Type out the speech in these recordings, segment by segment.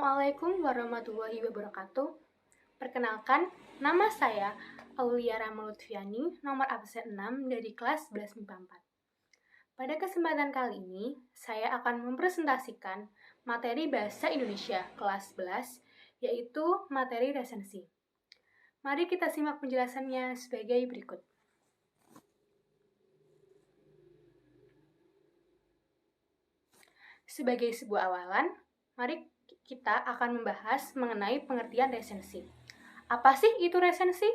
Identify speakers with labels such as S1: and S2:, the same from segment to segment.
S1: Assalamualaikum warahmatullahi wabarakatuh. Perkenalkan, nama saya Aulia Rama Lutfiani, nomor absen 6 dari kelas 11 MIPA 4. Pada kesempatan kali ini, saya akan mempresentasikan materi Bahasa Indonesia kelas 11, yaitu materi resensi. Mari kita simak penjelasannya sebagai berikut. Sebagai sebuah awalan, mari kita akan membahas mengenai pengertian resensi. Apa sih itu resensi?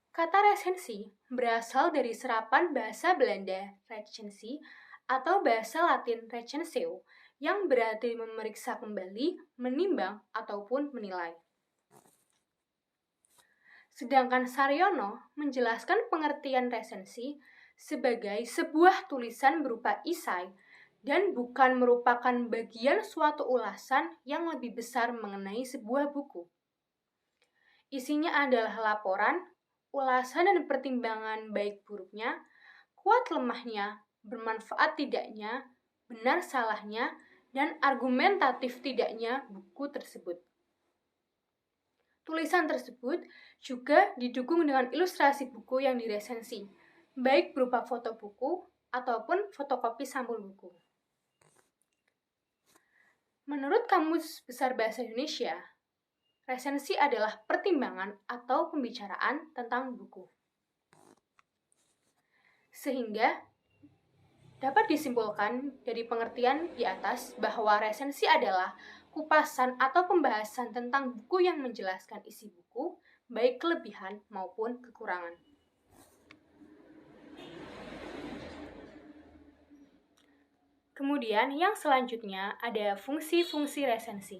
S1: Kata resensi berasal dari serapan bahasa Belanda recensie atau bahasa Latin recenseo yang berarti memeriksa kembali, menimbang, ataupun menilai. Sedangkan Saryono menjelaskan pengertian resensi sebagai sebuah tulisan berupa isai dan bukan merupakan bagian suatu ulasan yang lebih besar mengenai sebuah buku. Isinya adalah laporan, ulasan dan pertimbangan baik buruknya, kuat lemahnya, bermanfaat tidaknya, benar salahnya, dan argumentatif tidaknya buku tersebut. Tulisan tersebut juga didukung dengan ilustrasi buku yang diresensi, baik berupa foto buku ataupun fotokopi sampul buku. Menurut Kamus Besar Bahasa Indonesia, resensi adalah pertimbangan atau pembicaraan tentang buku. Sehingga dapat disimpulkan dari pengertian di atas bahwa resensi adalah kupasan atau pembahasan tentang buku yang menjelaskan isi buku, baik kelebihan maupun kekurangan. Kemudian yang selanjutnya ada fungsi-fungsi resensi.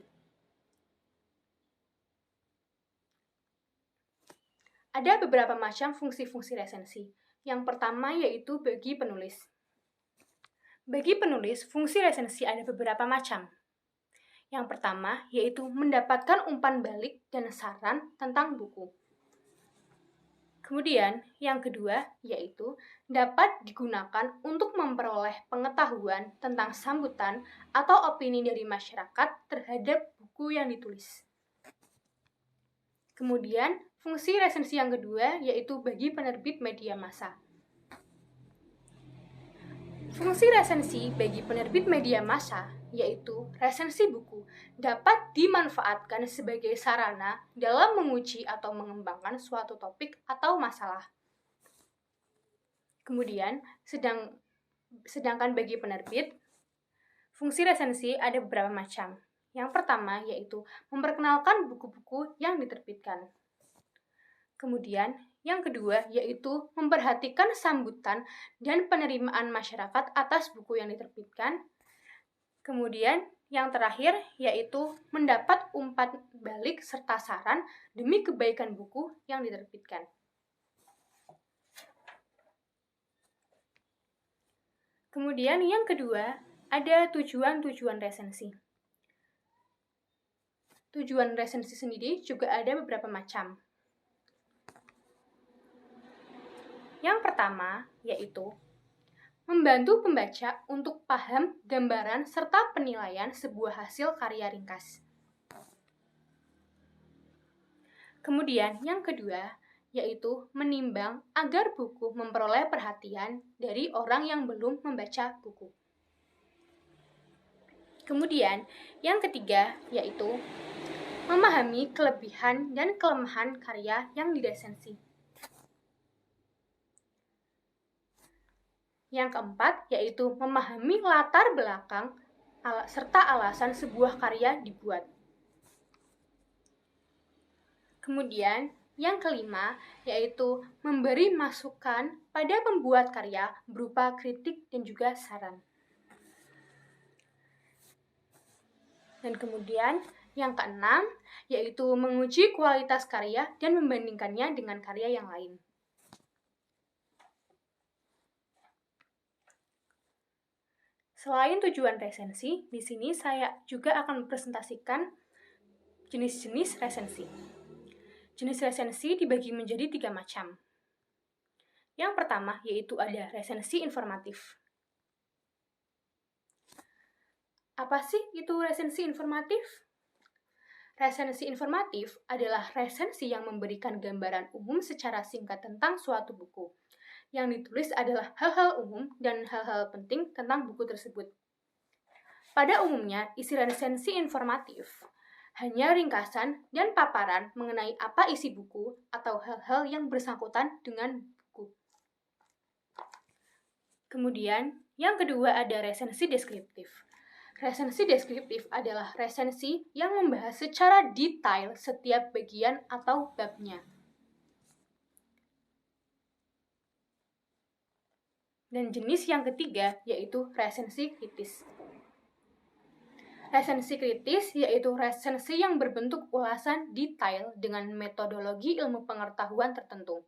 S1: Ada beberapa macam fungsi-fungsi resensi. Yang pertama yaitu bagi penulis. Bagi penulis, fungsi resensi ada beberapa macam. Yang pertama yaitu mendapatkan umpan balik dan saran tentang buku. Kemudian, yang kedua yaitu dapat digunakan untuk memperoleh pengetahuan tentang sambutan atau opini dari masyarakat terhadap buku yang ditulis. Kemudian, fungsi resensi yang kedua yaitu bagi penerbit media massa. Fungsi resensi bagi penerbit media massa, yaitu resensi buku, dapat dimanfaatkan sebagai sarana dalam menguji atau mengembangkan suatu topik atau masalah. Kemudian, sedangkan bagi penerbit, fungsi resensi ada beberapa macam. Yang pertama yaitu memperkenalkan buku-buku yang diterbitkan. Kemudian, yang kedua yaitu memperhatikan sambutan dan penerimaan masyarakat atas buku yang diterbitkan. Kemudian, yang terakhir yaitu mendapat umpan balik serta saran demi kebaikan buku yang diterbitkan. Kemudian, yang kedua ada tujuan-tujuan resensi. Tujuan resensi sendiri juga ada beberapa macam. Yang pertama yaitu membantu pembaca untuk paham gambaran serta penilaian sebuah hasil karya ringkas. Kemudian yang kedua yaitu menimbang agar buku memperoleh perhatian dari orang yang belum membaca buku. Kemudian yang ketiga yaitu memahami kelebihan dan kelemahan karya yang diresensi. Yang keempat yaitu memahami latar belakang serta alasan sebuah karya dibuat. Kemudian yang kelima yaitu memberi masukan pada pembuat karya berupa kritik dan juga saran. Dan kemudian yang keenam yaitu menguji kualitas karya dan membandingkannya dengan karya yang lain. Selain tujuan resensi, di sini saya juga akan mempresentasikan jenis-jenis resensi. Jenis resensi dibagi menjadi 3 macam. Yang pertama yaitu ada resensi informatif. Apa sih itu resensi informatif? Resensi informatif adalah resensi yang memberikan gambaran umum secara singkat tentang suatu buku. Yang ditulis adalah hal-hal umum dan hal-hal penting tentang buku tersebut. Pada umumnya, isi resensi informatif hanya ringkasan dan paparan mengenai apa isi buku atau hal-hal yang bersangkutan dengan buku. Kemudian, yang kedua ada resensi deskriptif. Resensi deskriptif adalah resensi yang membahas secara detail setiap bagian atau babnya. Dan jenis yang ketiga yaitu resensi kritis. Resensi kritis yaitu resensi yang berbentuk ulasan detail dengan metodologi ilmu pengetahuan tertentu.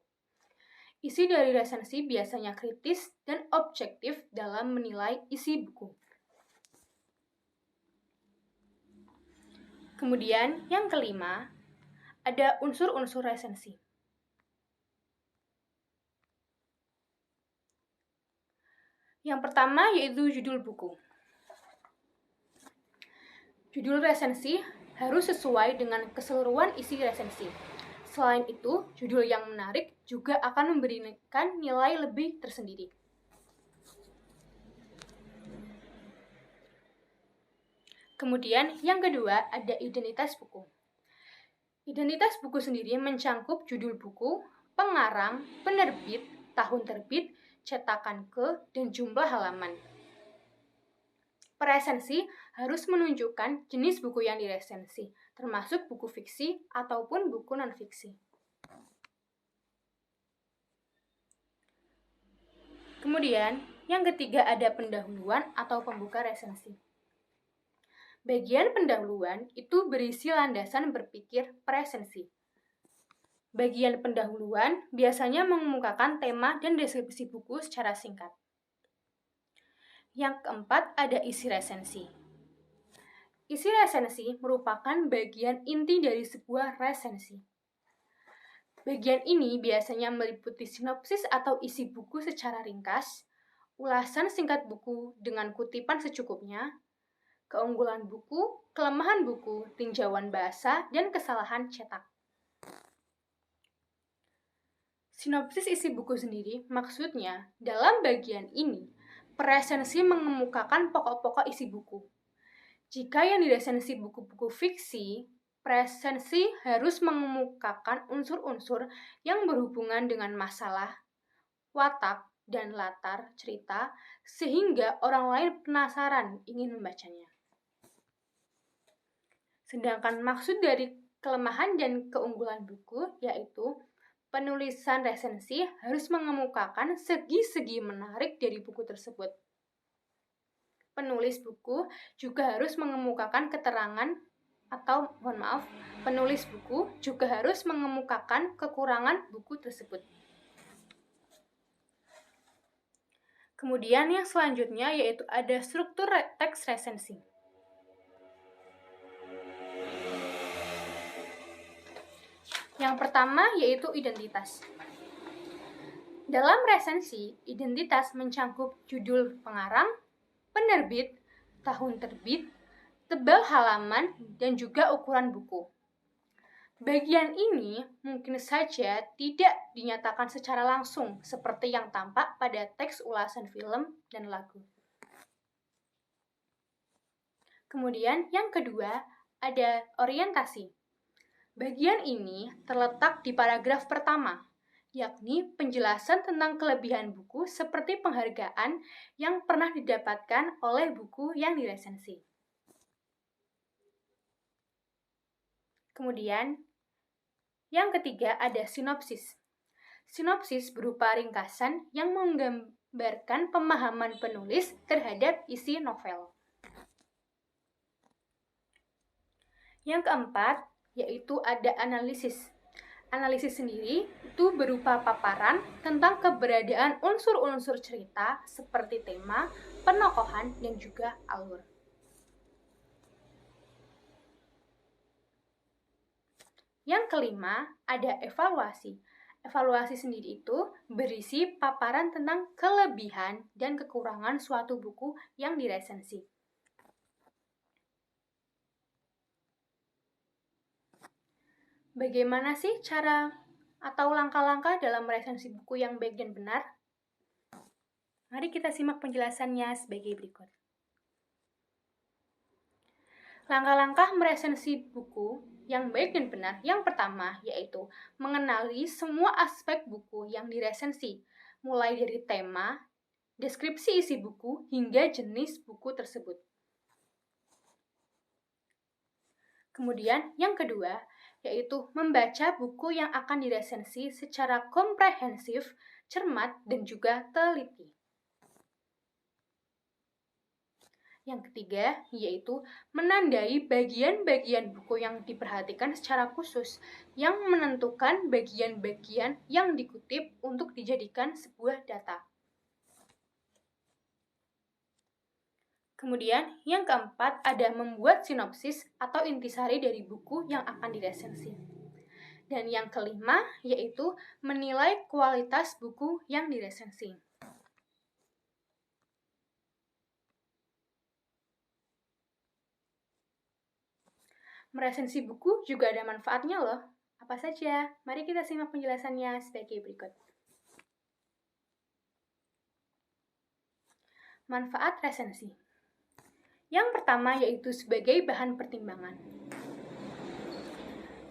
S1: Isi dari resensi biasanya kritis dan objektif dalam menilai isi buku. Kemudian yang kelima, ada unsur-unsur resensi. Yang pertama yaitu judul buku. Judul resensi harus sesuai dengan keseluruhan isi resensi. Selain itu, judul yang menarik juga akan memberikan nilai lebih tersendiri. Kemudian, yang kedua ada identitas buku. Identitas buku sendiri mencangkup judul buku, pengarang, penerbit, tahun terbit, cetakan ke, dan jumlah halaman. Peresensi harus menunjukkan jenis buku yang diresensi, termasuk buku fiksi ataupun buku non-fiksi. Kemudian, yang ketiga ada pendahuluan atau pembuka resensi. Bagian pendahuluan itu berisi landasan berpikir presensi. Bagian pendahuluan biasanya mengemukakan tema dan deskripsi buku secara singkat. Yang keempat ada isi resensi. Isi resensi merupakan bagian inti dari sebuah resensi. Bagian ini biasanya meliputi sinopsis atau isi buku secara ringkas, ulasan singkat buku dengan kutipan secukupnya, keunggulan buku, kelemahan buku, tinjauan bahasa, dan kesalahan cetak. Sinopsis isi buku sendiri maksudnya dalam bagian ini peresensi mengemukakan pokok-pokok isi buku. Jika yang diresensi buku-buku fiksi, presensi harus mengemukakan unsur-unsur yang berhubungan dengan masalah, watak, dan latar cerita sehingga orang lain penasaran ingin membacanya. Sedangkan maksud dari kelemahan dan keunggulan buku yaitu penulisan resensi harus mengemukakan segi-segi menarik dari buku tersebut. Penulis buku juga harus mengemukakan penulis buku juga harus mengemukakan kekurangan buku tersebut. Kemudian yang selanjutnya yaitu ada struktur teks resensi. Yang pertama yaitu identitas. Dalam resensi, identitas mencangkup judul pengarang, penerbit, tahun terbit, tebal halaman, dan juga ukuran buku. Bagian ini mungkin saja tidak dinyatakan secara langsung seperti yang tampak pada teks ulasan film dan lagu. Kemudian yang kedua ada orientasi. Bagian ini terletak di paragraf pertama, yakni penjelasan tentang kelebihan buku seperti penghargaan yang pernah didapatkan oleh buku yang diresensi. Kemudian, yang ketiga ada sinopsis. Sinopsis berupa ringkasan yang menggambarkan pemahaman penulis terhadap isi novel. Yang keempat, yaitu ada analisis. Analisis sendiri itu berupa paparan tentang keberadaan unsur-unsur cerita seperti tema, penokohan, dan juga alur. Yang kelima, ada evaluasi. Evaluasi sendiri itu berisi paparan tentang kelebihan dan kekurangan suatu buku yang diresensi. Bagaimana sih cara atau langkah-langkah dalam meresensi buku yang baik dan benar? Mari kita simak penjelasannya sebagai berikut. Langkah-langkah meresensi buku yang baik dan benar yang pertama yaitu mengenali semua aspek buku yang diresensi, mulai dari tema, deskripsi isi buku, hingga jenis buku tersebut. Kemudian yang kedua, yaitu membaca buku yang akan diresensi secara komprehensif, cermat, dan juga teliti. Yang ketiga, yaitu menandai bagian-bagian buku yang diperhatikan secara khusus, yang menentukan bagian-bagian yang dikutip untuk dijadikan sebuah data. Kemudian, yang keempat ada membuat sinopsis atau intisari dari buku yang akan diresensi. Dan yang kelima, yaitu menilai kualitas buku yang diresensi. Meresensi buku juga ada manfaatnya loh. Apa saja? Mari kita simak penjelasannya sebagai berikut. Manfaat resensi. Yang pertama yaitu sebagai bahan pertimbangan.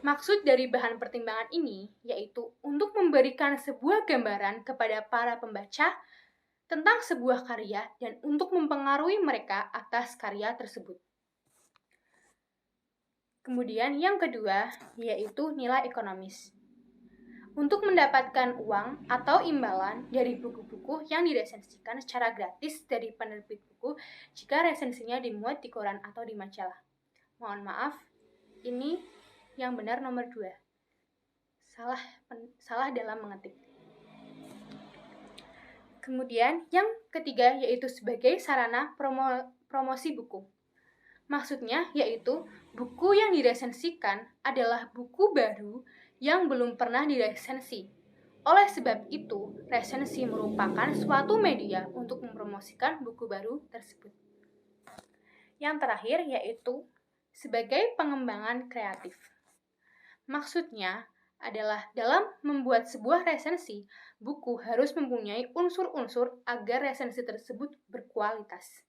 S1: Maksud dari bahan pertimbangan ini yaitu untuk memberikan sebuah gambaran kepada para pembaca tentang sebuah karya dan untuk mempengaruhi mereka atas karya tersebut. Kemudian yang kedua yaitu nilai ekonomis. Untuk mendapatkan uang atau imbalan dari buku-buku yang diresensikan secara gratis dari penerbit buku jika resensinya dimuat di koran atau di majalah. Mohon maaf, ini yang benar nomor 2. Salah dalam mengetik. Kemudian yang ketiga yaitu sebagai sarana promosi buku. Maksudnya yaitu buku yang diresensikan adalah buku baru yang belum pernah diresensi. Oleh sebab itu, resensi merupakan suatu media untuk mempromosikan buku baru tersebut. Yang terakhir yaitu sebagai pengembangan kreatif. Maksudnya adalah dalam membuat sebuah resensi, buku harus mempunyai unsur-unsur agar resensi tersebut berkualitas.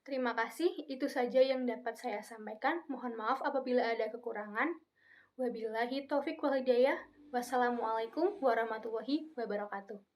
S1: Terima kasih, itu saja yang dapat saya sampaikan. Mohon maaf apabila ada kekurangan. Wabillahi taufiq wal hidayah. Wassalamualaikum warahmatullahi wabarakatuh.